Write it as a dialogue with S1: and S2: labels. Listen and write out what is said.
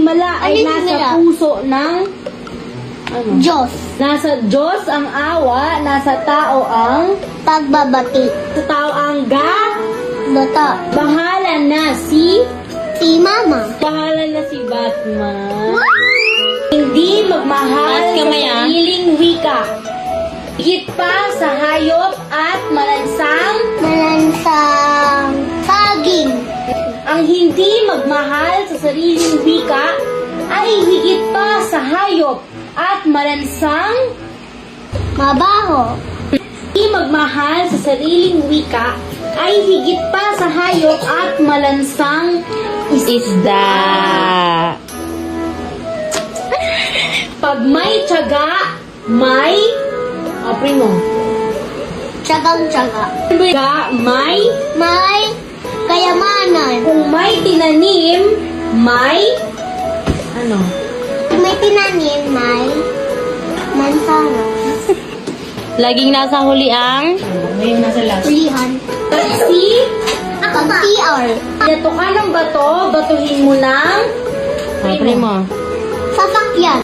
S1: himala ay
S2: Anong
S1: nasa
S2: himala?
S1: puso ng ano?
S2: Diyos.
S1: Nasa Diyos ang awa, nasa tao ang
S2: Pagbabati.
S1: sa tao ang
S2: Bata.
S1: bahala na si
S2: Bahala
S1: na si Batman. Hindi magmahal
S3: Taas
S1: sa
S3: kamay, ah.
S1: sariling wika. Higit pa sa hayop at malansang.
S2: Malansang saging.
S1: Ang hindi magmahal sa sariling wika ay higit pa sa hayop at malansang.
S2: Mabaho.
S1: Hindi magmahal sa sariling wika ay higit pa sa hayop at malansang
S3: Isda.
S1: Pag may tiyaga, may primo.
S2: Tsagang-tsaga.
S1: Tiyaga, may
S2: May kayamanan.
S1: kung may tinanim, may ano?
S2: Kung may tinanim, may mansana.
S3: Laging nasa huli ang
S1: Ngayon nasa last.
S2: Ulihan.
S1: Si
S2: Pag-PR.
S1: Yato ka ng bato, batuhin mo ng
S3: primo.
S2: Sasakyan.